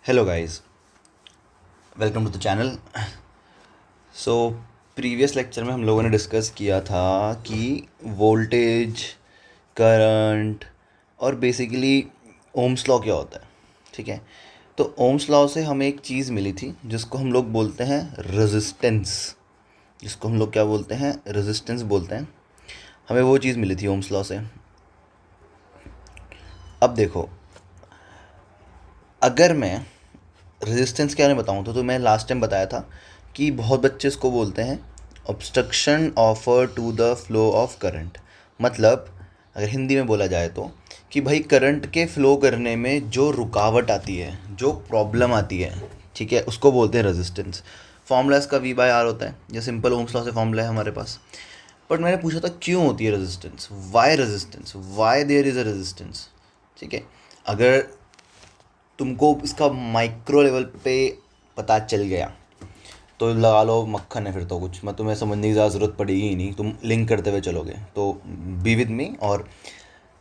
Hello guys, welcome to the channel. So previous lecture में हम लोगों ने डिस्कस किया था कि वोल्टेज, करंट और बेसिकली ओम्स लॉ क्या होता है। ठीक है, तो ओम्स लॉ से हमें एक चीज़ मिली थी जिसको हम लोग बोलते हैं रेजिस्टेंस। जिसको हम लोग क्या बोलते हैं, रेजिस्टेंस बोलते हैं। हमें वो चीज़ मिली थी ओम्स लॉ से। अब देखो, अगर मैं रेजिस्टेंस के बारे में बताऊँ तो मैं लास्ट टाइम बताया था कि बहुत बच्चे इसको बोलते हैं obstruction offer to the flow of current. मतलब अगर हिंदी में बोला जाए तो कि भाई करंट के फ्लो करने में जो रुकावट आती है, जो प्रॉब्लम आती है, ठीक है, उसको बोलते हैं रेजिस्टेंस। फॉर्मूला इसका वी बाय आर होता है, जो सिंपल ओम्स लॉ से फॉर्मूला है हमारे पास। बट मैंने पूछा था क्यों होती है resistance, why there is a resistance. ठीक है, अगर तुमको इसका माइक्रो लेवल पे पता चल गया तो लगा लो मक्खन है। फिर तो कुछ मैं तुम्हें समझने की ज़्यादा ज़रूरत पड़ेगी ही नहीं, तुम लिंक करते हुए चलोगे। तो बी विद मी, और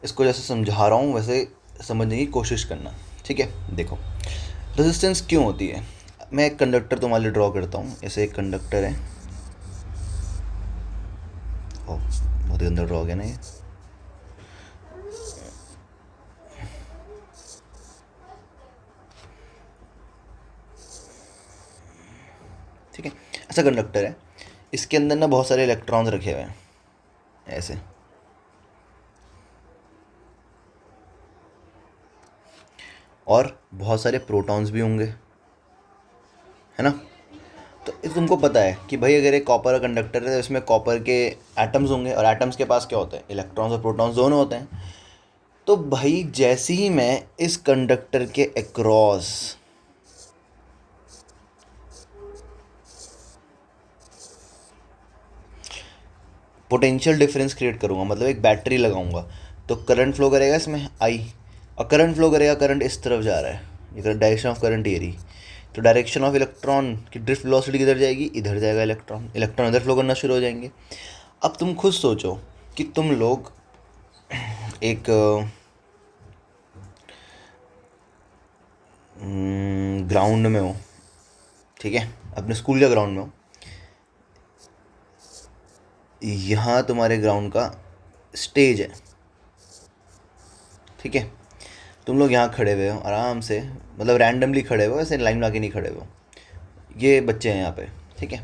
इसको जैसे समझा रहा हूँ वैसे समझने की कोशिश करना। ठीक है, देखो रेजिस्टेंस क्यों होती है। मैं एक कंडक्टर तुम्हारे लिए ड्रॉ करता हूँ। ऐसे एक कंडक्टर है। ओ, बहुत ही अंदर ड्रॉ गया ना ये। ठीक है, ऐसा कंडक्टर है, इसके अंदर ना बहुत सारे इलेक्ट्रॉन्स रखे हुए हैं ऐसे। और बहुत सारे प्रोटॉन्स भी होंगे, है ना। तो तुमको पता है कि भाई अगर एक कॉपर का कंडक्टर है तो इसमें कॉपर के एटम्स होंगे, और एटम्स के पास क्या होते हैं, इलेक्ट्रॉन्स और प्रोटॉन्स दोनों होते हैं। तो भाई जैसे ही मैं इस कंडक्टर के अक्रॉस पोटेंशियल डिफरेंस क्रिएट करूँगा, मतलब एक बैटरी लगाऊंगा, तो करंट फ्लो करेगा इसमें आई, और करंट फ्लो करेगा, करंट इस तरफ जा रहा है, ये डायरेक्शन ऑफ करंट ये रही। तो डायरेक्शन ऑफ इलेक्ट्रॉन की ड्रिफ्ट वेलोसिटी किधर जाएगी, इधर जाएगा इलेक्ट्रॉन। इलेक्ट्रॉन इधर फ्लो करना शुरू हो जाएंगे। अब तुम खुद सोचो कि तुम लोग एक ग्राउंड में हो, ठीक है, अपने स्कूल के ग्राउंड में हो। यहाँ तुम्हारे ग्राउंड का स्टेज है, ठीक है। तुम लोग यहाँ खड़े हुए हो आराम से, मतलब रैंडमली खड़े हुए हो, ऐसे लाइन लगा के नहीं खड़े हुए हो। ये बच्चे हैं यहाँ पे, ठीक है,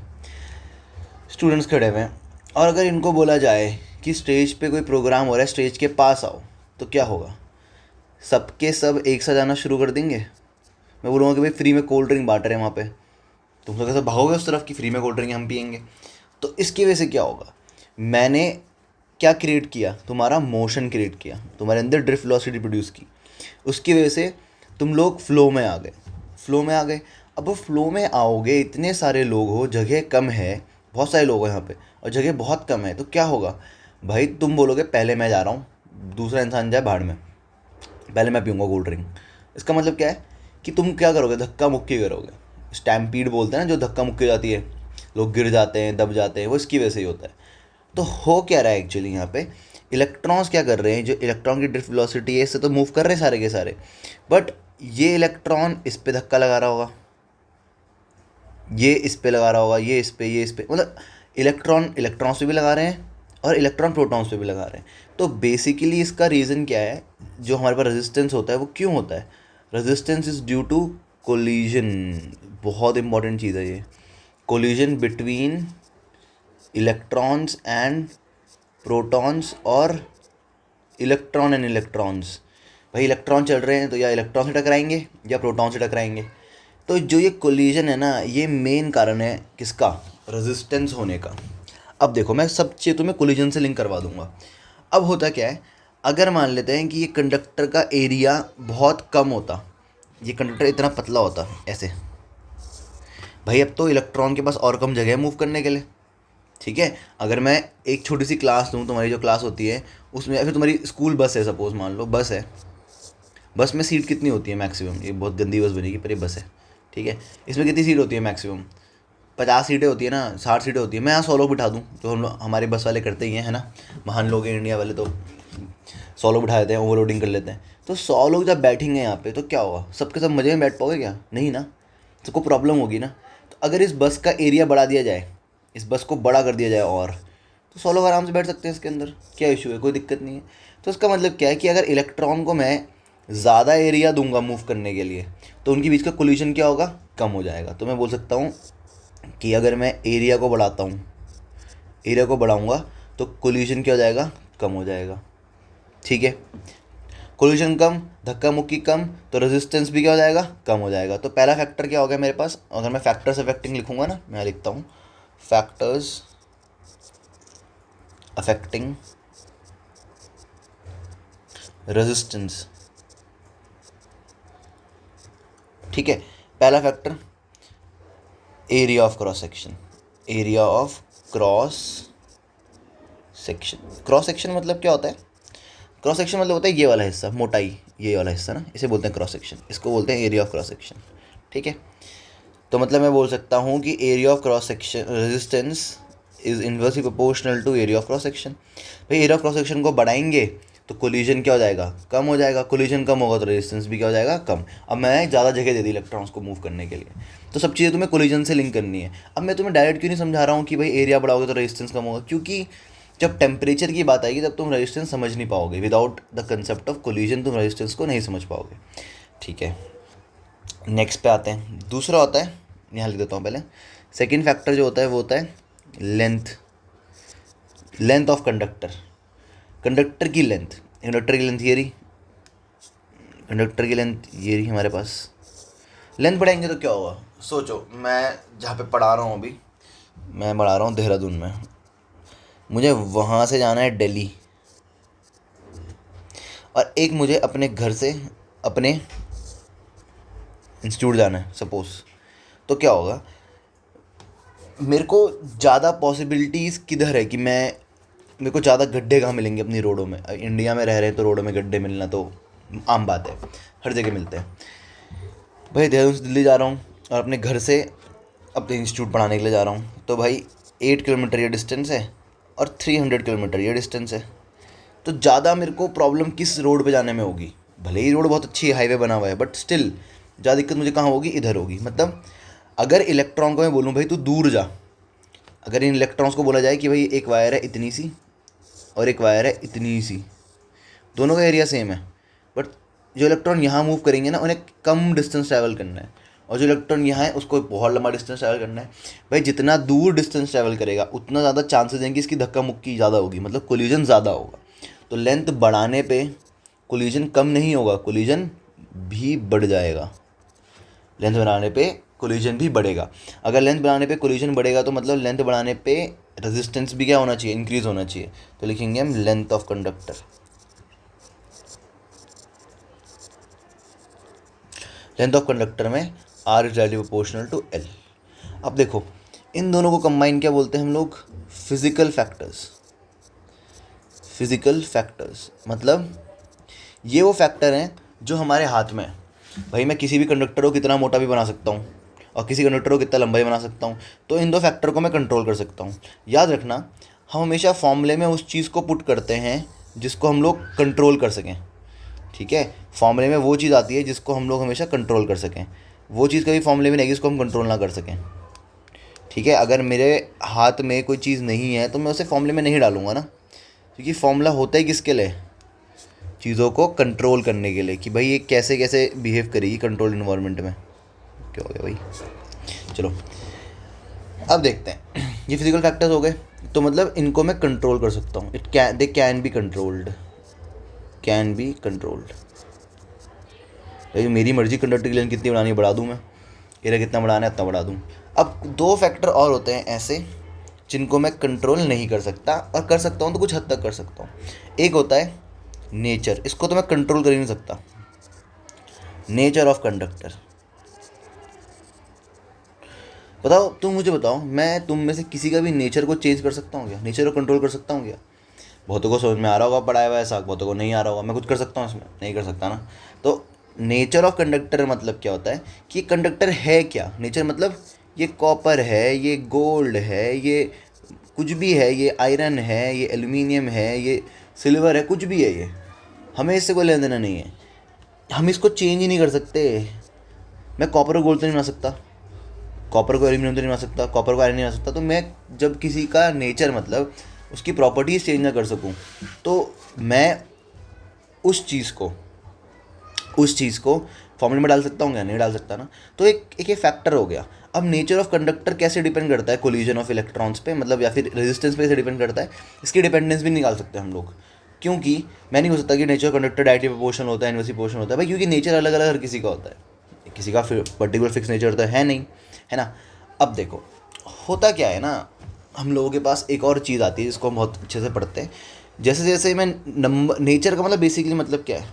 स्टूडेंट्स खड़े हुए हैं। और अगर इनको बोला जाए कि स्टेज पे कोई प्रोग्राम हो रहा है, स्टेज के पास आओ, तो क्या होगा, सबके सब एक साथ जाना शुरू कर देंगे। मैं बोलूँगा कि भाई फ्री में कोल्ड ड्रिंक बांट रहे हैं वहाँ पे, तुम लोग कैसे भागोगे उस तरफ कि फ्री में कोल्ड ड्रिंक हम पियेंगे। तो इसकी वजह से क्या होगा, मैंने क्या क्रिएट किया, तुम्हारा मोशन क्रिएट किया, तुम्हारे अंदर ड्रिफ्ट वेलोसिटी प्रोड्यूस की। उसकी वजह से तुम लोग फ्लो में आ गए, फ्लो में आ गए। अब वो फ्लो में आओगे, इतने सारे लोग हो, जगह कम है, बहुत सारे लोग हैं यहाँ पे और जगह बहुत कम है, तो क्या होगा भाई, तुम बोलोगे पहले मैं जा रहा हूँ, दूसरा इंसान जाए भाड़ में, पहले मैं पीऊँगा कोल्ड ड्रिंक। इसका मतलब क्या है कि तुम क्या करोगे, धक्का मुक्की करोगे। स्टैम्पीड बोलते हैं ना, जो धक्का मुक्की जाती है, लोग गिर जाते हैं, दब जाते हैं, वो इसकी वजह से ही होता है। तो हो क्या रहा है एक्चुअली यहाँ पे, इलेक्ट्रॉन्स क्या कर रहे हैं, जो इलेक्ट्रॉन की ड्रिफ्ट वेलोसिटी है इससे तो मूव कर रहे हैं सारे के सारे, बट ये इलेक्ट्रॉन इस पे धक्का लगा रहा होगा, ये इस पे लगा रहा होगा, ये इस पे, ये इस पे, मतलब इलेक्ट्रॉन इलेक्ट्रॉन्स पे भी लगा रहे हैं और इलेक्ट्रॉन प्रोटॉन्स पे भी लगा रहे हैं। तो बेसिकली इसका रीज़न क्या है, जो हमारे पास रेजिस्टेंस होता है वो क्यों होता है। Resistance is due to collision. बहुत इंपॉर्टेंट चीज़ है ये, collision between electrons and protons और इलेक्ट्रॉन एंड इलेक्ट्रॉन्स। भाई इलेक्ट्रॉन चल रहे हैं तो या इलेक्ट्रॉन से टकराएंगे या प्रोटॉन से टकराएंगे। तो जो ये कोलिजन है ना, ये मेन कारण है किसका, रेजिस्टेंस होने का। अब देखो मैं सब चीज़ तुम्हें कोलिजन से लिंक करवा दूंगा। अब होता क्या है, अगर मान लेते हैं कि ये कंडक्टर का एरिया बहुत कम होता, ये कंडक्टर इतना पतला होता ऐसे, भाई अब तो इलेक्ट्रॉन के पास और कम जगह है मूव करने के लिए। ठीक है, अगर मैं एक छोटी सी क्लास दूँ, तुम्हारी जो क्लास होती है उसमें, या फिर तुम्हारी स्कूल बस है, सपोज मान लो बस है, बस में सीट कितनी होती है मैक्सिमम, ये बहुत गंदी बस बनेगी पर ये बस है, ठीक है, इसमें कितनी सीट होती है मैक्सिमम, 50 सीटें होती है ना, 60 सीटें होती है। मैं यहाँ 100 लोग बिठा दूँ, जो हम लोग हमारे बस वाले करते ही हैं, है ना, महान लोग हैं इंडिया वाले, तो 100 लोग बिठा देते हैं, ओवरलोडिंग कर लेते हैं। तो 100 लोग जब बैठेंगे यहाँ पे तो क्या होगा, सबके सब मज़े में बैठ पाओगे क्या? नहीं ना, सबको प्रॉब्लम होगी ना। तो अगर इस बस का एरिया बढ़ा दिया जाए, इस बस को बड़ा कर दिया जाए और, तो 100 लोग आराम से बैठ सकते हैं इसके अंदर। क्या इशू है? कोई दिक्कत नहीं है। तो इसका मतलब क्या है कि अगर इलेक्ट्रॉन को मैं ज़्यादा एरिया दूंगा मूव करने के लिए, तो उनके बीच का कोलिशन क्या होगा? कम हो जाएगा। तो मैं बोल सकता हूँ कि अगर मैं एरिया को बढ़ाता हूँ, एरिया को बढ़ाऊँगा तो कोलिशन क्या हो जाएगा? कम हो जाएगा। ठीक है, कोलिशन कम, धक्का मुक्की कम, तो रेजिस्टेंस भी क्या हो जाएगा? कम हो जाएगा। तो पहला फैक्टर क्या हो गया मेरे पास? अगर मैं फैक्टर्स अफेक्टिंग लिखूंगा ना, मैं लिखता हूँ फैक्टर्स अफेक्टिंग रेजिस्टेंस। ठीक है, पहला factor area of cross section. Area of cross section, cross section मतलब क्या होता है? क्रॉस सेक्शन मतलब होता है ये वाला हिस्सा, मोटाई, ये वाला हिस्सा ना, इसे बोलते हैं क्रॉस सेक्शन, इसको बोलते हैं एरिया ऑफ क्रॉस सेक्शन। ठीक है, तो मतलब मैं बोल सकता हूँ कि area of cross section resistance is inversely proportional to area of cross section. भाई एरिया ऑफ क्रॉस सेक्शन को बढ़ाएंगे तो कोलिजन क्या हो जाएगा? कम हो जाएगा। कोलिजन कम होगा तो रेजिस्टेंस भी क्या हो जाएगा? कम। अब मैं ज़्यादा जगह दे दी इलेक्ट्रॉन्स को मूव करने के लिए, तो सब चीज़ें तुम्हें कोलिजन से लिंक करनी है। अब मैं तुम्हें डायरेक्ट क्यों नहीं समझा रहा हूँ कि भाई एरिया बढ़ाओगे तो रेजिस्टेंस कम होगा, क्योंकि जब टेम्परेचर की बात आएगी तब तुम रेजिस्टेंस समझ नहीं पाओगे। Without the concept of collision तुम रेजिस्टेंस को नहीं समझ पाओगे। ठीक है, नेक्स्ट पे आते हैं। दूसरा होता है, यहाँ लिख देता हूँ पहले, सेकेंड फैक्टर जो होता है वो होता है length, length of conductor. Conductor की लेंथ, कंडक्टर की लेंथ ये रही, कंडक्टर की लेंथ ये रही हमारे पास। लेंथ बढ़ाएंगे तो क्या होगा? सोचो, मैं जहाँ पे पढ़ा रहा हूँ अभी, मैं पढ़ा रहा हूँ देहरादून में, मुझे वहाँ से जाना है दिल्ली, और एक मुझे अपने घर से अपने इंस्टीट्यूट जाना है सपोज। तो क्या होगा, मेरे को ज़्यादा पॉसिबिलिटीज़ किधर है कि मेरे को ज़्यादा गड्ढे कहाँ मिलेंगे अपनी रोडों में? इंडिया में रह रहे हैं तो रोडों में गड्ढे मिलना तो आम बात है, हर जगह मिलते हैं। भाई देहरादून से दिल्ली जा रहा हूँ और अपने घर से अपने इंस्टीट्यूट पढ़ाने के लिए जा रहा हूँ, तो भाई 8 किलोमीटर ये डिस्टेंस है और 300 किलोमीटर ये डिस्टेंस है। तो ज़्यादा मेरे को प्रॉब्लम किस रोड पे जाने में होगी? भले ही रोड बहुत अच्छी है, हाईवे बना हुआ है, बट स्टिल ज़्यादा दिक्कत मुझे कहाँ होगी? इधर होगी। मतलब अगर इलेक्ट्रॉन को मैं बोलूँ भाई तू दूर जा, अगर इन इलेक्ट्रॉन्स को बोला जाए कि भाई एक वायर है इतनी सी और एक वायर है इतनी सी, दोनों का एरिया सेम है, बट जो इलेक्ट्रॉन यहाँ मूव करेंगे ना उन्हें कम डिस्टेंस ट्रैवल करना है, और जो इलेक्ट्रॉन यहाँ है उसको बहुत लंबा डिस्टेंस ट्रैवल करना है। भाई जितना दूर डिस्टेंस ट्रैवल करेगा उतना ज़्यादा चांसेस हैं कि इसकी धक्का मुक्की ज़्यादा होगी, मतलब कोलिजन ज़्यादा होगा। तो लेंथ बढ़ाने पे कोलिजन कम नहीं होगा, कोलिजन भी बढ़ जाएगा। लेंथ बढ़ाने पे कोलिजन भी बढ़ेगा। अगर लेंथ बढ़ाने पे कोलिजन बढ़ेगा तो मतलब लेंथ बढ़ाने पे रेजिस्टेंस भी क्या होना चाहिए? इंक्रीज होना चाहिए। तो लिखेंगे हम length of conductor. Length of conductor में R is directly proportional to L. अब देखो, इन दोनों को कंबाइन क्या बोलते हैं हम लोग? Physical factors. फिजिकल फैक्टर्स मतलब ये वो फैक्टर हैं जो हमारे हाथ में है। भाई मैं किसी भी कंडक्टर को कितना मोटा भी बना सकता हूँ और किसी कंडक्टर को कितना लंबा भी बना सकता हूँ, तो इन दो फैक्टर को मैं कंट्रोल कर सकता हूँ। याद रखना, हम हमेशा फॉर्मूले में उस चीज़ को पुट करते हैं जिसको हम लोग कंट्रोल कर सकें। ठीक है, फॉर्मूले में वो चीज़ आती है जिसको हम लोग हमेशा कंट्रोल कर सकें। वो चीज़ कभी फॉर्मूले में नहीं जिसको हम कंट्रोल ना कर सकें। ठीक है, अगर मेरे हाथ में कोई चीज़ नहीं है तो मैं उसे फॉर्मूले में नहीं डालूंगा ना, क्योंकि फॉर्मूला होता ही किसके लिए? चीज़ों को कंट्रोल करने के लिए, कि भाई ये कैसे कैसे बिहेव करेगी कंट्रोल इन्वायरमेंट में। क्या हो गया भाई? चलो अब देखते हैं। ये फिजिकल फैक्टर्स हो गए, तो मतलब इनको मैं कंट्रोल कर सकता हूँ। They can be controlled, can be controlled. भाई मेरी मर्जी कंडक्टर की लेंथ कितनी बढ़ानी है बढ़ा दूँ, मैं एरिया कितना बढ़ाना है इतना बढ़ा दूँ। अब दो फैक्टर और होते हैं ऐसे जिनको मैं कंट्रोल नहीं कर सकता, और कर सकता हूँ तो कुछ हद तक कर सकता हूँ। एक होता है नेचर, इसको तो मैं कंट्रोल कर ही नहीं सकता। Nature of conductor. बताओ, तुम मुझे बताओ, मैं तुम में से किसी का भी नेचर को चेंज कर सकता हूँ क्या? नेचर को कंट्रोल कर सकता हूँ क्या? बहुतों को समझ में आ रहा होगा पढ़ाया हुआ ऐसा, बहुतों को नहीं आ रहा होगा। मैं कुछ कर सकता हूँ इसमें? नहीं कर सकता ना। तो नेचर ऑफ कंडक्टर मतलब क्या होता है कि कंडक्टर है क्या? नेचर मतलब ये कॉपर है, ये गोल्ड है, ये कुछ भी है, ये आयरन है, ये एल्यूमिनियम है, ये सिल्वर है, कुछ भी है, ये हमें इससे कोई लेना देना नहीं है। हम इसको चेंज ही नहीं कर सकते। मैं कॉपर को गोल्ड तो नहीं बना सकता, कॉपर को एल्यूमिनियम तो नहीं बना सकता, कॉपर को आयरन नहीं बना सकता। तो मैं जब किसी का नेचर मतलब उसकी प्रॉपर्टीज चेंज ना कर सकूं, तो मैं उस चीज़ को फॉर्मूले में डाल सकता हूँ क्या? नहीं डाल सकता ना। तो एक ये फैक्टर हो गया। अब नेचर ऑफ कंडक्टर कैसे डिपेंड करता है कोलिजन ऑफ इलेक्ट्रॉन्स पे, मतलब या फिर रेजिस्टेंस पे कैसे डिपेंड करता है, इसकी डिपेंडेंस भी निकाल सकते हैं हम लोग। क्योंकि मैं नहीं हो सकता कि nature of conductor directly proportional होता है, इनवर्सली प्रोपोर्शनल होता है भाई, क्योंकि नेचर अलग अलग हर किसी का होता है, किसी का पर्टिकुलर फिक्स नेचर तो है नहीं, है ना। अब देखो होता क्या है ना, हम लोगों के पास एक और चीज़ आती है जिसको हम बहुत अच्छे से पढ़ते हैं। जैसे जैसे मैं नंबर, नेचर का मतलब बेसिकली मतलब क्या है,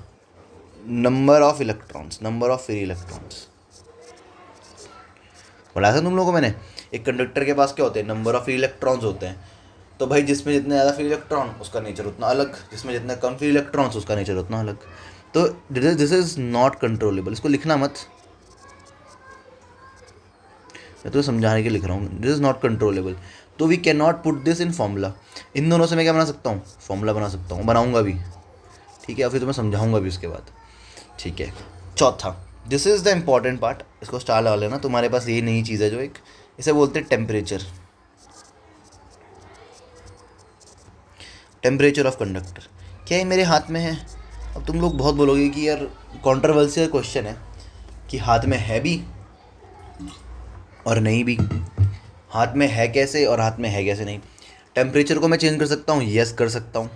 number of electrons, number of free electrons. बताया था तुम लोगों को मैंने, एक कंडक्टर के पास क्या होते हैं, नंबर ऑफ फ्री इलेक्ट्रॉन्स होते हैं। तो भाई जिसमें जितने ज़्यादा फ्री इलेक्ट्रॉन उसका नेचर उतना अलग, जिसमें जितने कम फ्री इलेक्ट्रॉन्स उसका नेचर उतना अलग। तो दिस इज़ नॉट कंट्रोलेबल, इसको लिखना मत, मैं तो समझाने के लिख रहा हूँ, दिस इज़ नॉट कंट्रोलेबल। तो we can not put this in formula. इन दोनों से मैं क्या बना सकता हूँ, फॉर्मूला बना सकता हूँ, बनाऊँगा भी, ठीक है, और फिर तो मैं समझाऊँगा भी उसके बाद, ठीक है। चौथा, this is the important part, इसको स्टार लगा लेना, तुम्हारे पास यही नई चीज़ है जो एक, इसे बोलते हैं टेम्परेचर, टेम्परेचर ऑफ कंडक्टर। क्या ये मेरे हाथ में है? अब तुम लोग बहुत बोलोगे कि यार कॉन्ट्रोवर्शियल क्वेश्चन है कि हाथ में है भी और नहीं भी, हाथ में है कैसे और हाथ में है कैसे नहीं। टेम्परेचर को मैं चेंज कर सकता हूँ, यस कर सकता हूँ,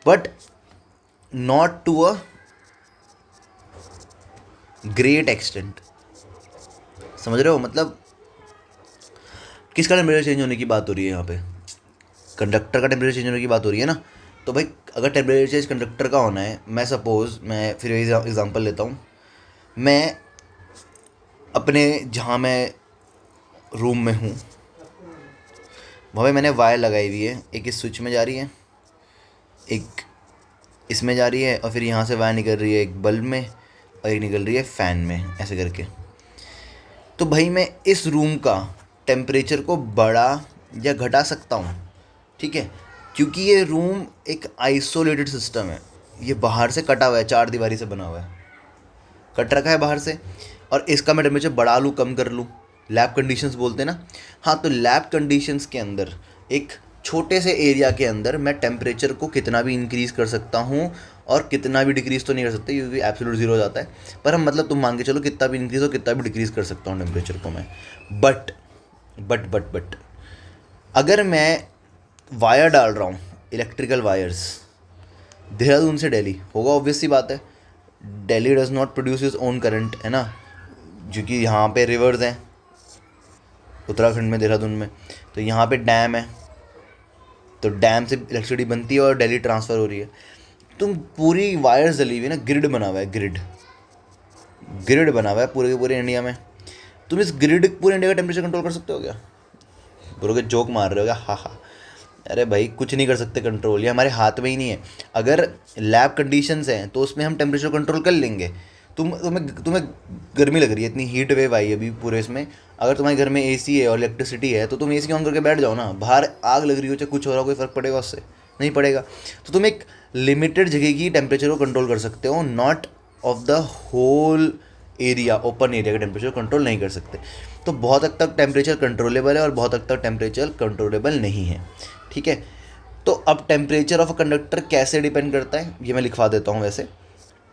but not to a great extent. समझ रहे हो मतलब किसका टेम्परेचर चेंज होने की बात हो रही है यहाँ पे, कंडक्टर का टेम्परेचर चेंज होने की बात हो रही है ना। तो भाई अगर टेम्परेचर चेंज कंडक्टर का होना है, मैं सपोज़, मैं फिर एग्जांपल लेता हूँ, मैं अपने जहाँ मैं रूम में हूँ वहाँ पे मैंने वायर लगाई हुई है, एक इस स्विच में जा रही है, एक इसमें जा रही है, और फिर यहाँ से वायर निकल रही है एक बल्ब में और एक निकल रही है फ़ैन में, ऐसे करके। तो भाई मैं इस रूम का टेम्परेचर को बढ़ा या घटा सकता हूँ, ठीक है, क्योंकि ये रूम एक आइसोलेटेड सिस्टम है, ये बाहर से कटा हुआ है, चार दीवारी से बना हुआ है, कट रखा है बाहर से, और इसका मैं टेम्परेचर बढ़ा लूँ कम कर लूँ, लैब कंडीशंस बोलते हैं ना। हाँ, तो लैब कंडीशंस के अंदर एक छोटे से एरिया के अंदर मैं टेम्परेचर को कितना भी इंक्रीज़ कर सकता हूँ और कितना भी डिक्रीज़ तो नहीं कर सकता क्योंकि एब्सोल्यूट ज़ीरो हो जाता है, पर हम मतलब तुम मान के चलो कितना भी इंक्रीज़ हो कितना भी डिक्रीज़ कर सकता हूँ टेम्परेचर को मैं। बट अगर मैं वायर डाल रहा हूँ, इलेक्ट्रिकल वायर्स, देहरादून से दिल्ली होगा, ऑब्वियस सी बात है, Delhi does not produce is own current, है ना, क्योंकि यहाँ पे रिवर्स हैं उत्तराखंड में, देहरादून में, तो यहाँ पे डैम है, तो डैम से इलेक्ट्रिसिटी बनती है और दिल्ली ट्रांसफ़र हो रही है। तुम पूरी वायर्स डली हुई है ना, ग्रिड बना हुआ है, ग्रिड बना हुआ है पूरे के पूरे इंडिया में। तुम इस ग्रिड पूरे इंडिया का टेम्परेचर कंट्रोल कर सकते हो क्या? बोलोगे जोक मार रहे हो क्या? हाँ हाँ, अरे भाई कुछ नहीं कर सकते कंट्रोल, ये हमारे हाथ में ही नहीं है। अगर लैब कंडीशंस हैं तो उसमें हम टेम्परेचर कंट्रोल कर लेंगे। तुम्हें गर्मी लग रही है, इतनी हीट वेव आई है अभी पूरे इसमें, अगर तुम्हारे घर में एसी है और इलेक्ट्रिसिटी है तो तुम एसी ऑन करके बैठ जाओ ना, बाहर आग लग रही हो चाहे कुछ हो रहा हो, कोई फ़र्क पड़ेगा उससे? नहीं पड़ेगा। तो तुम एक लिमिटेड जगह की टेम्परेचर को कंट्रोल कर सकते हो, not of the whole area, open area का टेम्परेचर कंट्रोल नहीं कर सकते। तो बहुत हद तक टेम्परेचर कंट्रोलेबल है और बहुत हद तक टेम्परेचर कंट्रोलेबल नहीं है, ठीक है। तो अब टेम्परेचर ऑफ अ कंडक्टर कैसे डिपेंड करता है ये मैं लिखवा देता हूँ। वैसे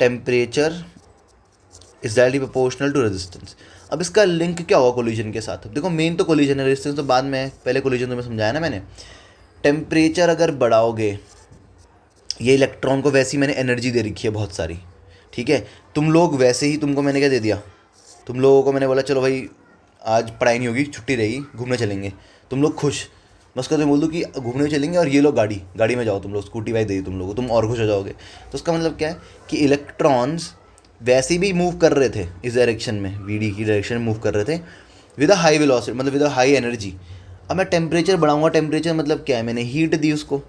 temperature is directly proportional to resistance. अब इसका लिंक क्या होगा कोलिजन के साथ? देखो मेन तो कोलिजन है, रेजिस्टेंस तो बाद में, पहले कोलिजन तुम्हें समझाया ना मैंने। टेम्परेचर अगर बढ़ाओगे, ये इलेक्ट्रॉन को वैसे ही मैंने एनर्जी दे रखी है बहुत सारी, ठीक है। तुम लोग वैसे ही, तुमको मैंने क्या दे दिया, तुम लोगों को मैंने बोला चलो भाई आज पढ़ाई नहीं होगी, छुट्टी रहेगी, घूमने चलेंगे, तुम लोग खुश, बस कर बोल दूँ कि घूमने चलेंगे और ये लोग गाड़ी में जाओ, तुम लोग स्कूटी बाइक दे दी तुम लोगों को, तुम और खुश हो जाओगे। तो उसका मतलब क्या है कि इलेक्ट्रॉन्स वैसे भी मूव कर रहे थे इस डायरेक्शन में, वीडी की डायरेक्शन में मूव कर रहे थे विद अ हाई वेलोसिटी, मतलब विद अ हाई एनर्जी। अब मैं टेम्परेचर बढ़ाऊंगा, टेम्परेचर मतलब क्या है, मैंने हीट दी उसको,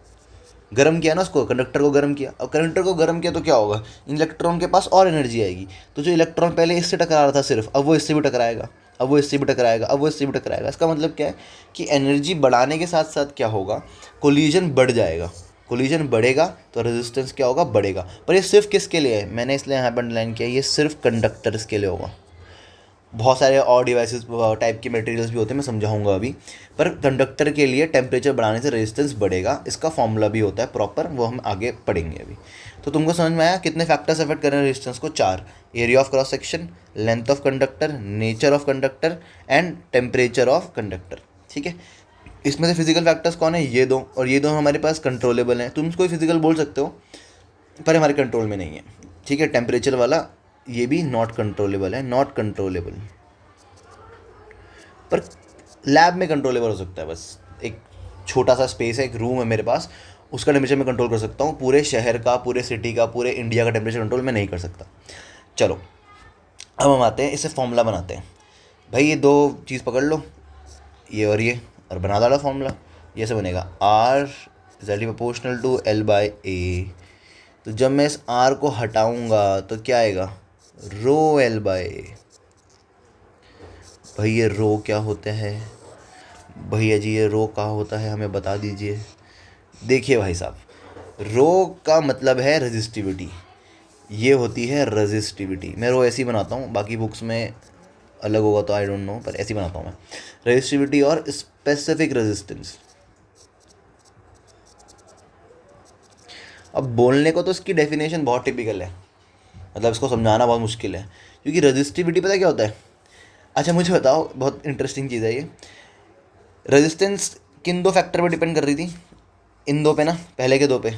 गर्म किया ना उसको, कंडक्टर को गर्म किया। अब कंडक्टर को गर्म किया तो क्या होगा, इलेक्ट्रॉन के पास और एनर्जी आएगी। तो जो इलेक्ट्रॉन पहले इससे टकरा रहा था सिर्फ, अब वो इससे भी टकराएगा, अब वो इससे भी टकराएगा, अब वो इससे भी टकराएगा। इसका मतलब क्या है कि एनर्जी बढ़ाने के साथ साथ क्या होगा, कोलिजन बढ़ जाएगा। कोलिजन बढ़ेगा तो रेजिस्टेंस क्या होगा, बढ़ेगा। पर ये सिर्फ किसके लिए है, मैंने इसलिए यहाँ पर अंडरलाइन किया, ये सिर्फ कंडक्टर्स के लिए होगा। बहुत सारे और डिवाइसेस टाइप के मटेरियल्स भी होते हैं, मैं समझाऊंगा अभी। पर कंडक्टर के लिए टेम्परेचर बढ़ाने से रेजिस्टेंस बढ़ेगा, इसका फॉर्मूला भी होता है प्रॉपर, वो हम आगे पढ़ेंगे अभी। तो तुमको समझ में आया कितने फैक्टर्स अफेक्ट कर रहे हैं रेजिस्टेंस को? 4। Area of cross section, length of conductor, nature of conductor and temperature of conductor. ठीक है, इसमें से फिजिकल फैक्टर्स कौन है? ये दो, और ये दो हमारे पास कंट्रोलेबल हैं। तुम कोई फिजिकल बोल सकते हो पर हमारे कंट्रोल में नहीं है। ठीक है, टेम्परेचर वाला ये भी नॉट कंट्रोलेबल है, नॉट कंट्रोलेबल, पर लैब में कंट्रोलेबल हो सकता है। बस एक छोटा सा स्पेस है, एक रूम है मेरे पास, उसका टेम्परेचर मैं कंट्रोल कर सकता हूँ। पूरे शहर का, पूरे सिटी का, पूरे इंडिया का टेम्परेचर कंट्रोल मैं नहीं कर सकता। चलो अब हम आते हैं, इसे फॉर्मूला बनाते हैं। भाई ये दो चीज़ पकड़ लो, ये और बना डालो फॉर्मूला। ये से बनेगा R is proportional to L/A। तो जब मैं इस R को हटाऊंगा तो क्या आएगा? ρL/A। भाई ये रो क्या होता है भैया जी? ये रो कहाँ होता है, हमें बता दीजिए। देखिए भाई साहब, रो का मतलब है रेजिस्टिविटी, ये होती है रेजिस्टिविटी। मैं रो ऐसे ही बनाता हूँ, बाकी बुक्स में अलग होगा तो आई डोंट नो, पर ऐसे ही बनाता हूँ मैं। रेजिस्टिविटी और स्पेसिफिक रेजिस्टेंस। अब बोलने को तो इसकी डेफिनेशन बहुत टिपिकल है, मतलब इसको समझाना बहुत मुश्किल है, क्योंकि रेजिस्टिविटी पता क्या होता है? अच्छा मुझे बताओ, बहुत इंटरेस्टिंग चीज़ है ये। रेजिस्टेंस किन दो फैक्टर पे डिपेंड कर रही थी? इन दो पे ना, पहले के दो पे।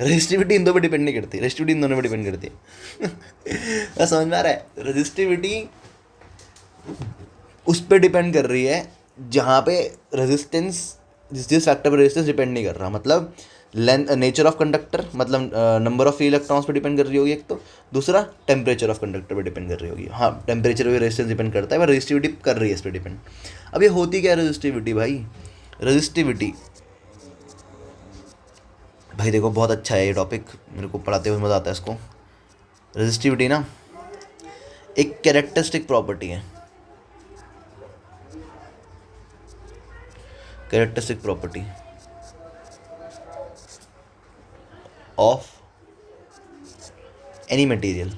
रेजिस्टिविटी इन दो पे डिपेंड नहीं करती, रेजिस्टिविटी इन दोनों पे डिपेंड करती है। समझ में आ रहा है? रेजिस्टिविटी उस पर डिपेंड कर रही है जहाँ पे रेजिस्टेंस, जिस फैक्टर पर रेजिस्टेंस डिपेंड नहीं कर रहा। मतलब लेंथ, नेचर ऑफ कंडक्टर, मतलब नंबर ऑफ फ्री इलेक्ट्रॉन्स पे डिपेंड कर रही होगी एक तो, दूसरा टेम्परेचर ऑफ कंडक्टर पे डिपेंड कर रही होगी। हाँ, टेम्परेचर पे रेजिस्टेंस डिपेंड करता है, पर रेजिस्टिविटी कर रही है इस पर डिपेंड। अब ये होती क्या है रेजिस्टिविटी भाई? रेजिस्टिविटी भाई देखो, बहुत अच्छा है ये टॉपिक, मेरे को पढ़ाते हुए मज़ा आता है इसको। रेजिस्टिविटी ना एक कैरेक्टरिस्टिक प्रॉपर्टी है, characteristic property of any material.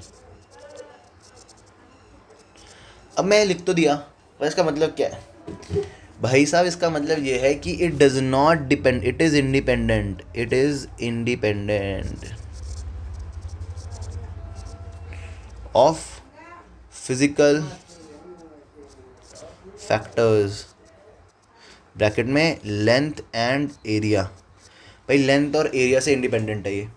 अब मैं लिख तो दिया, पर इसका मतलब क्या है भाई साहब? इसका मतलब ये है कि it does not depend, it is independent, it is independent of physical factors, bracket में लेंथ एंड एरिया। भाई लेंथ और एरिया से इंडिपेंडेंट है ये।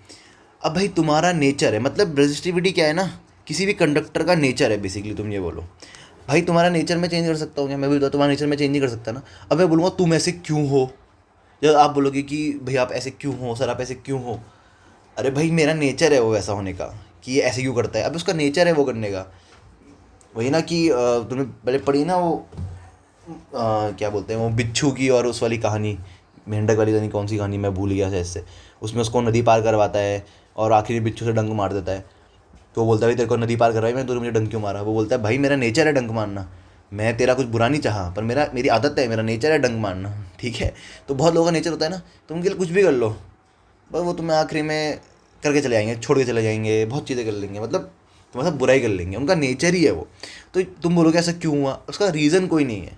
अब भाई तुम्हारा नेचर है, मतलब रेजिस्टिविटी क्या है ना, किसी भी कंडक्टर का नेचर है बेसिकली। तुम ये बोलो भाई तुम्हारा नेचर मैं चेंज कर सकता हूँ क्या? मैं भी तो तुम्हारा नेचर मैं चेंज नहीं कर सकता ना। अब मैं बोलूँगा तुम ऐसे क्यों हो, जब आप बोलोगे कि भाई आप ऐसे क्यों हो सर, आप ऐसे क्यों हो, अरे भाई मेरा नेचर है वो वैसा होने का, कि ये ऐसे क्यों करता है। अब उसका नेचर है वो करने का। वही ना कि तुमने पहले पढ़ी ना वो क्या बोलते हैं वो बिच्छू की और उस वाली कहानी, मेंढक वाली, नहीं कौन सी कहानी, मैं भूल गया शायद से। उसमें उसको नदी पार करवाता है और आखिरी बिच्छू से डंक मार देता है। तो वो बोलता है भाई तेरे को नदी पार करवाई, मैं तूने मुझे डंक क्यों मारा? वो बोलता है भाई मेरा नेचर है डंक मारना, मैं तेरा कुछ बुरा नहीं चाहा, पर मेरी आदत है, मेरा नेचर है डंक मारना। ठीक है, तो बहुत लोगों का नेचर होता है ना, तुम उनके लिए कुछ भी कर लो, बस वो तुम्हें आखिरी में करके चले जाएंगे, छोड़ के चले जाएंगे, बहुत चीज़ें कर लेंगे, मतलब तुम्हारे साथ बुराई कर लेंगे, उनका नेचर ही है वो। तो तुम बोलोगे ऐसा क्यों हुआ, उसका रीज़न कोई नहीं है।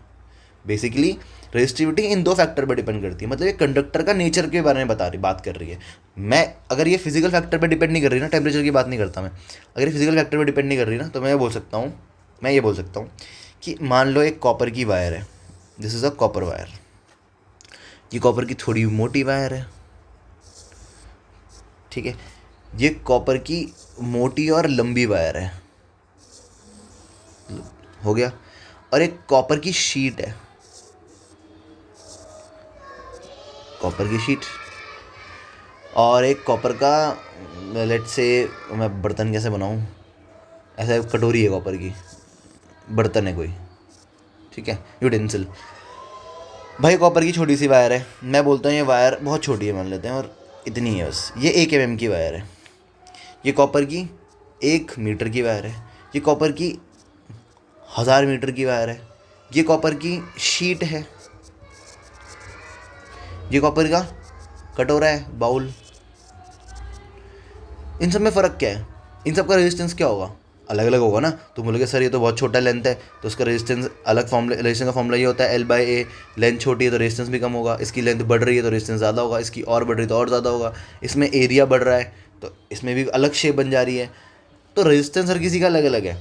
बेसिकली रेजिस्टिविटी इन दो फैक्टर पर डिपेंड करती है, मतलब ये कंडक्टर का नेचर के बारे में बात कर रही है। मैं अगर ये फिजिकल फैक्टर पर डिपेंड नहीं कर रही ना, टेम्परेचर की बात नहीं करता मैं, अगर ये फिजिकल फैक्टर पर डिपेंड नहीं कर रही ना, तो मैं ये बोल सकता हूँ कि मान लो एक कॉपर की वायर है, this is a copper wire, ये कॉपर की थोड़ी मोटी वायर है। ठीक है, ये कॉपर की मोटी और लंबी वायर है, हो गया। और एक कॉपर की शीट है, कॉपर की शीट, और एक कॉपर का, लेट से मैं बर्तन कैसे बनाऊँ, ऐसा कटोरी है कॉपर की, बर्तन है कोई, ठीक है, यूटेंसिल। भाई कॉपर की छोटी सी वायर है, मैं बोलता हूँ ये वायर बहुत छोटी है मान लेते हैं, और इतनी है बस, ये 1 mm की वायर है। ये कॉपर की 1 मीटर की वायर है, ये कॉपर की 1000 मीटर की वायर है, ये कॉपर की शीट है, ये कॉपर का कटोरा है, बाउल। इन सब में फ़र्क क्या है? इन सब का रेजिस्टेंस क्या होगा? अलग अलग होगा ना। तुम बोलोगे सर ये तो बहुत छोटा लेंथ है, तो उसका रेजिस्टेंस अलग, फॉर्मूला रेजिस्टेंस का फॉर्मूला ये होता है L/A। लेंथ छोटी है तो रेजिस्टेंस भी कम होगा, इसकी लेंथ बढ़ रही है तो रेजिस्टेंस ज़्यादा होगा, इसकी और बढ़ रही है तो और ज़्यादा होगा। इसमें एरिया बढ़ रहा है तो इसमें भी अलग शेप बन जा रही है। तो रेजिस्टेंस हर किसी का अलग अलग है।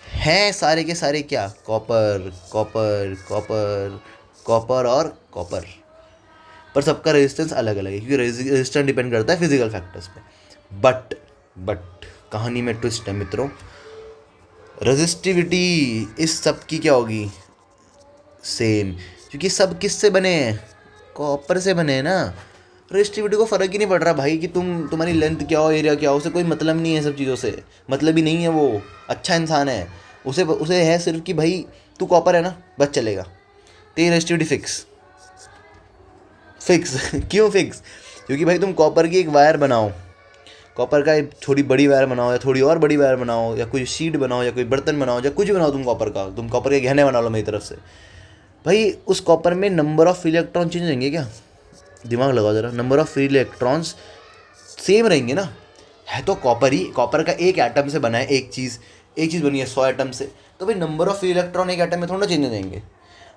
हैं सारे के सारे क्या? कॉपर कॉपर कॉपर कॉपर और कॉपर। पर सबका रेजिस्टेंस अलग अलग है, क्योंकि रेजिस्टेंस डिपेंड करता है फिजिकल फैक्टर्स पे। बट कहानी में ट्विस्ट है मित्रों। रजिस्टिविटी इस सब की क्या होगी? सेम, क्योंकि सब किससे बने हैं? कॉपर से बने हैं ना। रजिस्टिविटी को फ़र्क ही नहीं पड़ रहा भाई कि तुम्हारी लेंथ क्या हो, एरिया क्या हो, उसे कोई मतलब नहीं है सब चीज़ों से। मतलब ही नहीं है वो। अच्छा इंसान है, उसे उसे है सिर्फ कि भाई तू कॉपर है ना, बस चलेगा। तेरी रजिस्टिविटी फिक्स फिक्स क्यों फिक्स? क्योंकि भाई तुम कॉपर की एक वायर बनाओ, कॉपर का एक थोड़ी बड़ी वायर बनाओ या थोड़ी और बड़ी वायर बनाओ या कोई शीट बनाओ या कोई बर्तन बनाओ या कुछ भी बनाओ, तुम कॉपर के गहने बना लो मेरी तरफ से। भाई उस कॉपर में number of free electron change होंगे क्या? दिमाग लगाओ जरा, number of free electrons same रहेंगे ना। है तो कॉपर ही, कॉपर का एक एटम से बना है एक चीज़ बनी है 100 एटम से, तो भाई नंबर ऑफ फ्री इलेक्ट्रॉन एक एटम में थोड़ा चेंज हो जाएंगे।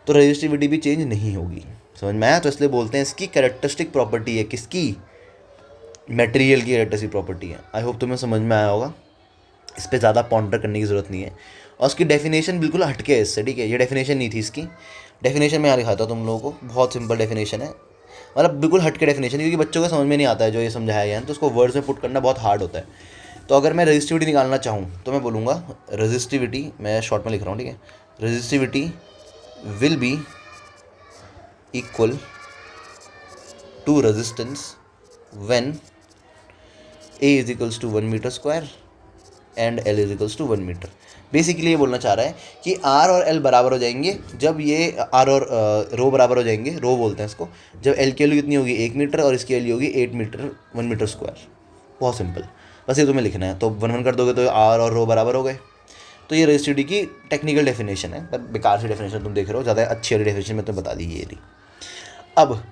तो रजिस्टिविटी भी चेंज नहीं होगी। समझ में आया? तो इसलिए बोलते हैं इसकी कैरेक्टरिस्टिक प्रॉपर्टी है। किसकी? मटेरियल की कैरेक्टरिस्टिक प्रॉपर्टी है। आई होप तुम्हें समझ में आया होगा। इस पर ज़्यादा पॉन्डर करने की ज़रूरत नहीं है। और उसकी डेफिनेशन बिल्कुल हटके है इससे, ठीक है? ये डेफिनेशन नहीं थी इसकी। डेफिनेशन मैं यहाँ लिखाता हूँ तुम लोगों को, बहुत सिंपल डेफिनेशन है, मतलब बिल्कुल हटके डेफिनेशन, क्योंकि बच्चों को समझ में नहीं आता है जो ये समझाया गया है, तो उसको वर्ड्स में पुट करना बहुत हार्ड होता है। तो अगर मैं रजिस्टिविटी निकालना चाहूँ तो मैं बोलूँगा रजिस्टिविटी, मैं शॉर्ट में लिख रहा हूँ, ठीक है? Resistivity will be equal to resistance when A is equals to 1 metre square and L is equals to 1 metre. Basically ये बोलना चाह रहा है कि R और L बराबर हो जाएंगे जब ये R और रो बराबर हो जाएंगे, रो बोलते हैं इसको, जब L की वैल्यू कितनी होगी 1 मीटर और इसकी वैल्यू होगी 8 मीटर, 1 मीटर स्क्वायर। बहुत सिंपल, बस ये तुम्हें लिखना है। तो 1 1 कर दोगे तो R और रो बराबर हो गए। तो ये रजिस्टिविटी की टेक्निकल डेफिनेशन है, पर बेकार सी डेफिनेशन तुम देख रहे हो, ज़्यादा अच्छी वाली डेफिनेशन मैं तुम्हें बता दी ये थी। अब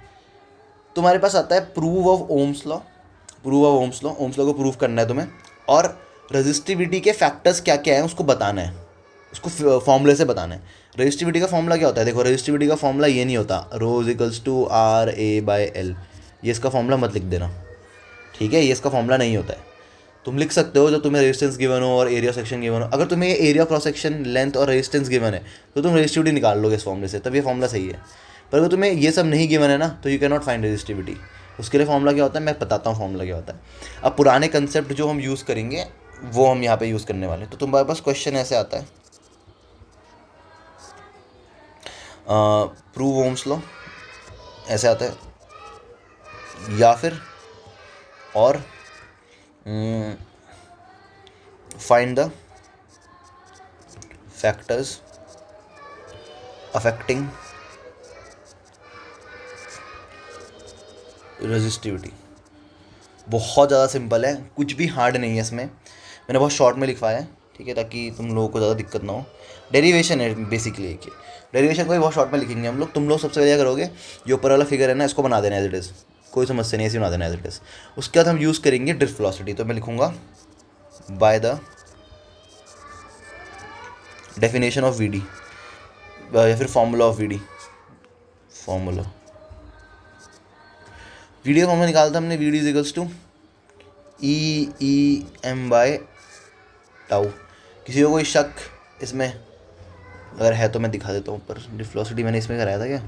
तुम्हारे पास आता है prove of ohms law. Ohm's law को प्रूव करना है तुम्हें, और रजिस्टिविटी के फैक्टर्स क्या क्या है उसको बताना है, उसको फॉर्मूले से बताना है। रजिस्टिविटी का फॉर्मूला क्या होता है? देखो, रजिस्टिविटी का फॉर्मूला ये नहीं होता रो इज इक्वल्स टू RA/L। ये इसका फॉर्मूला मत लिख देना, ठीक है? ये इसका फॉर्मूला नहीं होता है। तुम लिख सकते हो जब तुम्हें रेजिस्टेंस गिवन हो और एरिया सेक्शन गिवन हो। अगर तुम्हें ये एरिया क्रॉस सेक्शन लेंथ और रेजिस्टेंस गिवन है तो तुम रजिस्टिविटी निकाल लोगे इस फॉर्मूले से, तब ये फॉर्मूला सही है। पर अगर तुम्हें ये सब नहीं गिवन है ना, तो you can not find resistivity. उसके लिए फॉर्मूला क्या होता है मैं बताता हूँ, फॉर्मूला क्या होता है। अब पुराने कंसेप्ट जो हम यूज़ करेंगे वो हम यहाँ पे यूज़ करने वाले हैं। तो तुम्हारे पास क्वेश्चन ऐसे आता है, प्रूव ओम्स लॉ ऐसे आता है, या फिर और find the factors affecting resistivity. बहुत ज़्यादा सिंपल है, कुछ भी हार्ड नहीं है इसमें। मैंने बहुत शॉर्ट में लिखवाया है, ठीक है, ताकि तुम लोगों को ज़्यादा दिक्कत ना हो। डेरिवेशन है बेसिकली एक, डेरिवेशन को भी बहुत शॉर्ट में लिखेंगे हम लोग। तुम लोग सबसे पहले क्या करोगे, जो ऊपर वाला फिगर है ना इसको बना देना एज इट इज़, कोई समस्या नहीं, ऐसे बना देना एज इट इज़। उसके बाद हम यूज़ करेंगे ड्रिफ्ट वेलोसिटी। तो मैं लिखूँगा bye the definition of VD, या फिर formula of VD। Formula VD का फॉर्मूला निकालता हमने, VD इज इक्वल्स टू EM/टाउ। किसी को कोई शक इसमें? अगर है तो मैं दिखा देता हूँ ऊपर। ड्रिफ्ट वेलोसिटी मैंने इसमें कराया था क्या?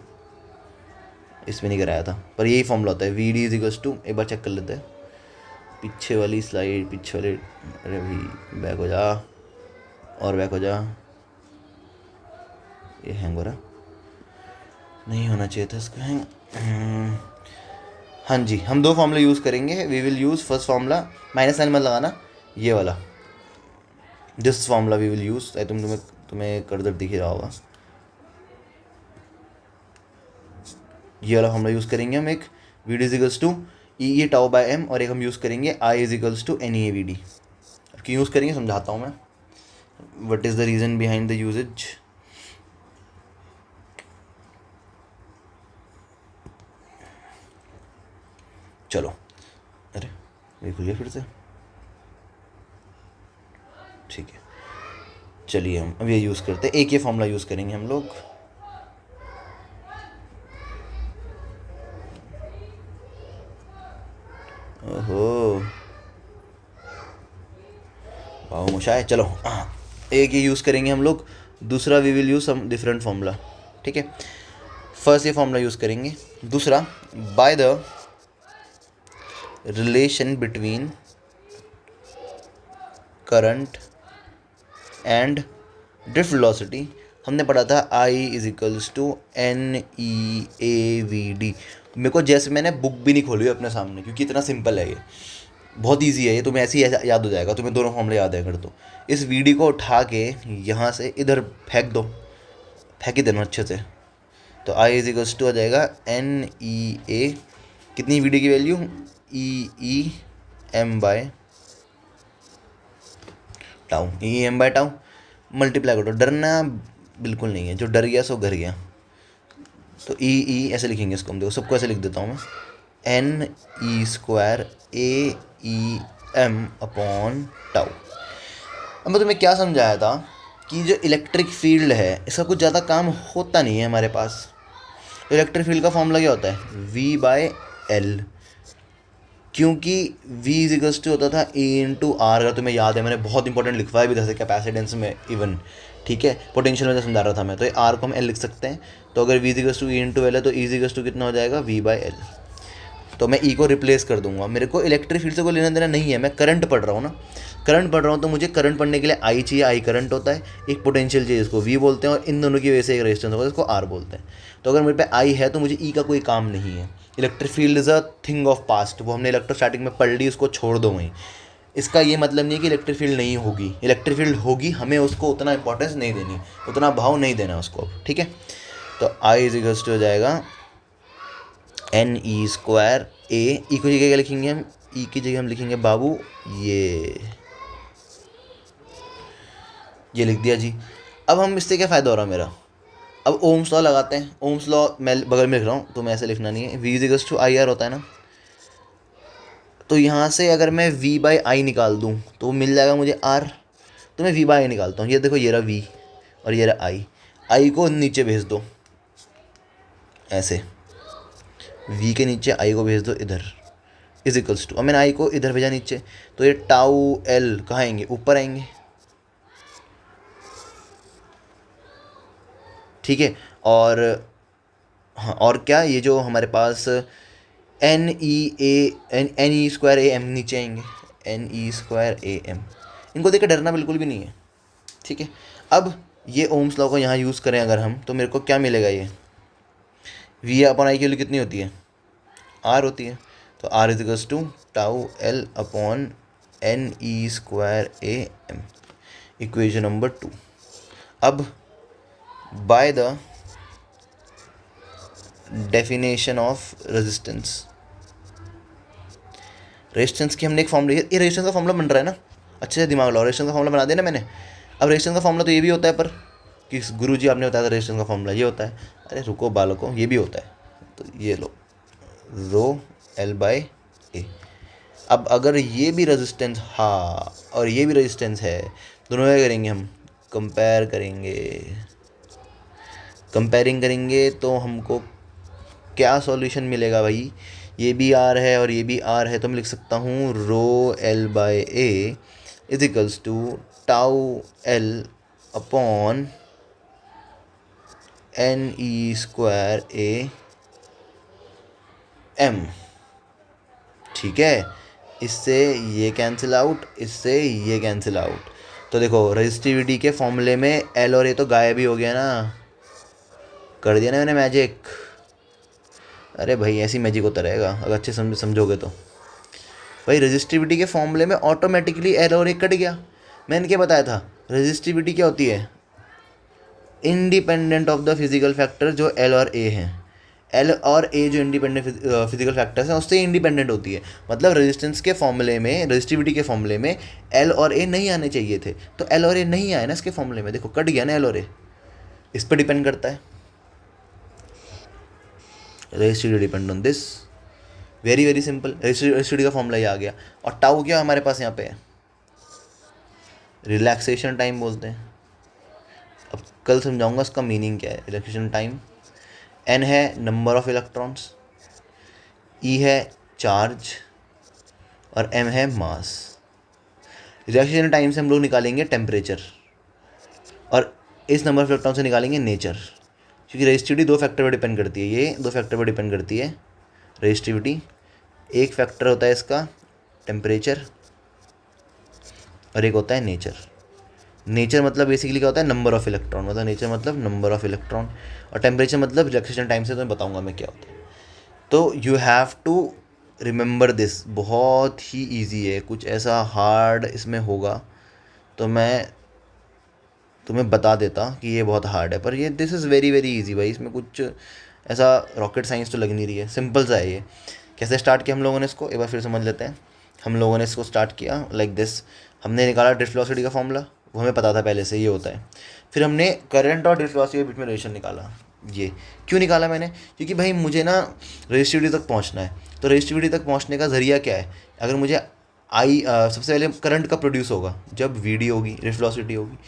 इसमें नहीं कराया था, पर यही फॉर्मूला होता है VD इज इक्वल्स टू, एक बार चेक कर लेते हैं पीछे वाली स्लाइड, पीछे वाले, अरे भाई बैक हो जा और बैक हो जा, ये हैंग हो रहा, नहीं होना चाहिए था इसका हैंग। हाँ जी, हम दो फॉर्मूला यूज़ करेंगे। We will use first formula, minus sign मत लगाना, ये वाला, this formula we will use. तुम्हें कर्सर दिख ही रहा होगा, ये वाला फॉर्मूला यूज़ करेंगे हम। एक VD इज इक्वल्स टू EE/टाउ/m, और एक हम यूज़ करेंगे I is equals to NEAVD। अब क्यों यूज़ करेंगे समझाता हूँ मैं, what is the reason behind the usages. चलो, अरे ये खुल गया फिर से, ठीक है। चलिए हम अब ये यूज़ करते हैं, एक ये फॉर्मूला यूज़ करेंगे हम लोग। ओहो, वाह मुशाए। चलो एक ये यूज़ करेंगे हम लोग, दूसरा we will use some different formula, ठीक है। फर्स्ट ये फॉर्मूला यूज़ करेंगे, दूसरा by the relation between current and drift velocity. हमने पढ़ा था I is equals to NEAVD। मेरे को जैसे मैंने बुक भी नहीं खोली हुई अपने सामने, क्योंकि इतना सिंपल है ये, बहुत इजी है ये, तुम्हें ऐसे ही याद हो जाएगा, तुम्हें दोनों फॉर्मूले याद है अगर तो। इस VD को उठा के यहाँ से इधर फेंक दो, फेंक ही देना अच्छे से। तो आई इज इक्वल्स टू आ जाएगा NEA, कितनी VD की value, EM by tau, EM by tau multiply करो। डरना बिल्कुल नहीं है, जो डर गया सो घर गया। तो ई ऐसे लिखेंगे इसको हम, देखो सबको ऐसे लिख देता हूँ मैं, NE² AEM अपॉन टाउ। अब मैं तुम्हें क्या समझाया था कि जो इलेक्ट्रिक फील्ड है इसका कुछ ज़्यादा काम होता नहीं है हमारे पास। इलेक्ट्रिक फील्ड का फॉर्मूला क्या होता है, V/L, क्योंकि V इज इक्वल्स टू होता था A/R। अगर तुम्हें याद है मैंने बहुत इंपॉर्टेंट लिखवाया भी था कैपेसिटेंस में इवन, ठीक है, पोटेंशियल में समझा रहा था मैं। तो ये R को हम L लिख सकते हैं। तो अगर V is equals to E/L है तो E इज इक्वल्स टू कितना हो जाएगा, V/L। तो मैं E को रिप्लेस कर दूंगा, मेरे को इलेक्ट्रिक फील्ड से कोई लेना देना नहीं है, मैं करंट पढ़ रहा हूँ ना, करंट पढ़ रहा हूँ। तो मुझे करंट पढ़ने के लिए I चाहिए, I करंट होता है, एक पोटेंशियल चाहिए इसको V बोलते हैं, और इन दोनों की वजह से एक रेजिस्टेंस होगा इसको R बोलते हैं। तो अगर मेरे पे I है तो मुझे E का कोई काम नहीं है। Electric field is a thing of past, वो हमने इलेक्ट्रोस्टैटिक में पढ़ ली, उसको छोड़ दो वहीं। इसका ये मतलब नहीं है कि इलेक्ट्रिक फील्ड नहीं होगी, इलेक्ट्रिक फील्ड होगी, हमें उसको उतना इंपॉर्टेंस नहीं देनी, उतना भाव नहीं देना उसको, ठीक है। तो आई इज इक्वल्स टू हो जाएगा NE² A, E की जगह क्या लिखेंगे हम, E की जगह हम लिखेंगे बाबू ये लिख दिया जी। अब हम इससे क्या फ़ायदा हो रहा है मेरा, अब ओम्स लॉ लगाते हैं। ओम्स लॉ मैं बगल में लिख रहा हूँ, तो मैं ऐसे लिखना नहीं है, V is equals to IR होता है ना। तो यहाँ से अगर मैं V/I निकाल दूँ तो मिल जाएगा मुझे R। तो मैं V/I निकालता हूँ, ये देखो ये रहा V और ये रहा I को नीचे भेज दो ऐसे, V के नीचे I को भेज दो इधर, इज इक्वल्स टू, अब मैंने I को इधर भेजा नीचे, तो ये टाउ L कहाँ आएंगे, ऊपर आएंगे, ठीक है। और हाँ, और क्या, ये जो हमारे पास NE² AM नीचे आएंगे, NE² AM, इनको देख के डरना बिल्कुल भी नहीं है, ठीक है। अब ये ओम्स लॉ को यहाँ यूज़ करें अगर हम, तो मेरे को क्या मिलेगा, ये V अपॉन I की वैल्यू कितनी होती है, R होती है। तो R is equals to tau L upon NE² AM, equation number 2। अब by the definition of resistance, resistance की हमने एक फॉर्मूला, ये रेजिस्टेंस का फॉर्मूला बन रहा है ना, अच्छे से दिमाग लगाओ, रेजिस्टेंस का फॉर्मूला बना दिया ना मैंने। अब रेजिस्टेंस का फॉर्मूला तो ये भी होता है, पर कि गुरुजी आपने बताया था रेजिस्टेंस का फॉर्मूला ये होता है, अरे रुको बालकों, ये भी होता है। तो ये लो ρL/A। अब अगर ये भी रेजिस्टेंस, हाँ, और ये भी रेजिस्टेंस है, दोनों क्या करेंगे हम, कंपेयर करेंगे, कंपेयरिंग करेंगे तो हमको क्या सॉल्यूशन मिलेगा भाई, ये भी R है और ये भी R है, तो मैं लिख सकता हूँ ρL/A is equals to tau L upon NE² AM, ठीक है। इससे ये कैंसिल आउट, इससे ये कैंसिल आउट। तो देखो रेजिस्टिविटी के फॉर्मूले में L और A तो गायब ही हो गया ना, कर दिया ना मैंने मैजिक। अरे भाई ऐसी मैजिक होता रहेगा अगर अच्छे समझोगे तो। भाई रेजिस्टिविटी के फॉर्मूले में ऑटोमेटिकली L और A कट गया। मैंने क्या बताया था, रेजिस्टिविटी क्या होती है, independent of the physical factor जो L और A हैं। L और A जो इंडिपेंडेंट फिजिकल फैक्टर्स हैं उससे इंडिपेंडेंट होती है। मतलब रेजिस्टेंस के फॉर्मूले में, रेजिस्टिविटी के फॉर्मूले में L और A नहीं आने चाहिए थे, तो L और A नहीं आए ना इसके फॉर्मूले में, देखो कट गया ना L और A। इस पर डिपेंड करता है, resistivity depend on this, very very simple, resistivity का फॉर्मूला ये आ गया। और टाउ क्या हमारे पास यहाँ पे है, रिलैक्सेशन टाइम बोलते हैं। अब कल समझाऊंगा इसका मीनिंग क्या है। रिलैक्सेशन टाइम, एन है नंबर ऑफ इलेक्ट्रॉन्स, ई है चार्ज और एम है मास। रिलैक्सेशन टाइम से हम लोग निकालेंगे टेम्परेचर और इस नंबर ऑफ इलेक्ट्रॉन से निकालेंगे नेचर, क्योंकि रेजिस्टिविटी दो फैक्टर पर डिपेंड करती है। ये दो फैक्टर पर डिपेंड करती है रेजिस्टिविटी। एक फैक्टर होता है इसका टेम्परेचर और एक होता है नेचर। नेचर मतलब बेसिकली क्या होता है, नंबर ऑफ इलेक्ट्रॉन, मतलब नेचर मतलब नंबर ऑफ इलेक्ट्रॉन, और टेम्परेचर मतलब रिलैक्सेशन टाइम से तो मैं बताऊंगा मैं क्या होता है। तो you have to remember this, बहुत ही ईजी है, कुछ ऐसा हार्ड इसमें होगा तो मैं तुम्हें बता देता कि ये बहुत हार्ड है, पर ये this is very very easy भाई। इसमें कुछ ऐसा रॉकेट साइंस तो लग नहीं रही है, सिंपल सा है ये। कैसे स्टार्ट किया हम लोगों ने इसको, एक बार फिर समझ लेते हैं। हम लोगों ने इसको स्टार्ट किया लाइक दिस, हमने निकाला ड्रिफ्ट वेलोसिटी का फॉर्मूला, वो हमें पता था पहले से ये होता है। फिर हमने करंट और ड्रिफ्ट वेलोसिटी के बीच में रिलेशन निकाला। ये क्यों निकाला मैंने, क्योंकि भाई मुझे ना रेजिस्टिविटी तक पहुंचना है। तो रेजिस्टिविटी तक पहुंचने का ज़रिया क्या है, अगर मुझे सबसे पहले करंट का प्रोड्यूस होगा जब वी होगी, ड्रिफ्ट वेलोसिटी होगी,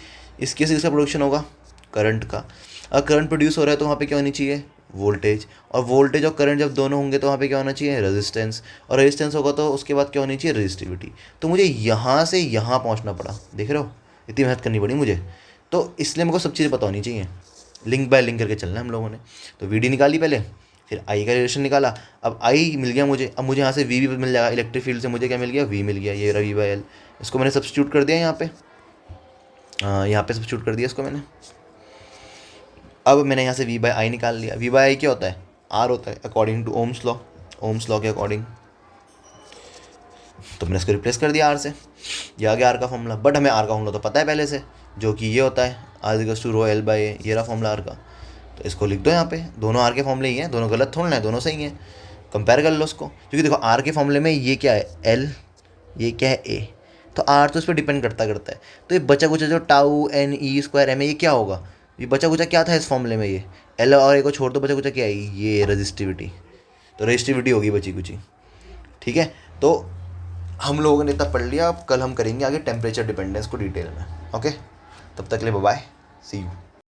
इस केस इसका प्रोडक्शन होगा करंट का। अगर करंट प्रोड्यूस हो रहा है तो वहाँ पे क्या होनी चाहिए, वोल्टेज, और वोल्टेज और करंट जब दोनों होंगे तो वहाँ पे क्या होना चाहिए, रेजिस्टेंस, और रेजिस्टेंस होगा तो उसके बाद क्या होनी चाहिए, रेजिस्टिविटी। तो मुझे यहाँ से यहाँ पहुँचना पड़ा, देख रहे हो, इतनी मेहनत करनी पड़ी मुझे, तो इसलिए मेरे को सब चीज़ें पता होनी चाहिए। लिंक बाय लिंक करके चलना है हम लोगों ने। तो वी डी निकाली पहले, फिर आई का रिलेशन निकाला। अब आई मिल गया मुझे, अब मुझे यहाँ से वी भी मिल जाएगा, इलेक्ट्रिक फील्ड से मुझे क्या मिल गया, वी मिल गया, ये रहा वी बाय एल। इसको मैंने सब्स्टिट्यूट कर दिया यहाँ पे सब्स्टिट्यूट कर दिया इसको मैंने। अब मैंने यहाँ से वी बाय आई निकाल लिया। वी बाय आई क्या होता है, आर होता है according to Ohm's law, Ohm's law के अकॉर्डिंग। तो मैंने इसको रिप्लेस कर दिया आर से, ये आ गया आर का फॉर्मूला। बट हमें आर का फॉर्मूला तो पता है पहले से, जो कि ये होता है R equals to rho L by A, ये रहा फॉर्मूला आर का। तो इसको लिख दो यहाँ पे, दोनों आर के फॉर्मूले ही हैं, दोनों गलत थोड़ा ना है, दोनों सही हैं। कंपेयर कर लो उसको, क्योंकि देखो आर के फॉर्मूले में ये क्या है एल, ये क्या है ए, तो आर तो इस पर डिपेंड करता है। तो ये बचा कुचा जो tau N E square M है, ये क्या होगा, ये बचा कुचा क्या था इस फॉर्मूले में, ये एल और ए को छोड़ दो, बचा कुचा क्या है, ये रेजिस्टिविटी। तो रेजिस्टिविटी होगी बची कुची, ठीक है। तो हम लोगों ने इतना पढ़ लिया, अब कल हम करेंगे आगे टेम्परेचर डिपेंडेंस को डिटेल में। ओके, तब तक के लिए बाय, सी यू।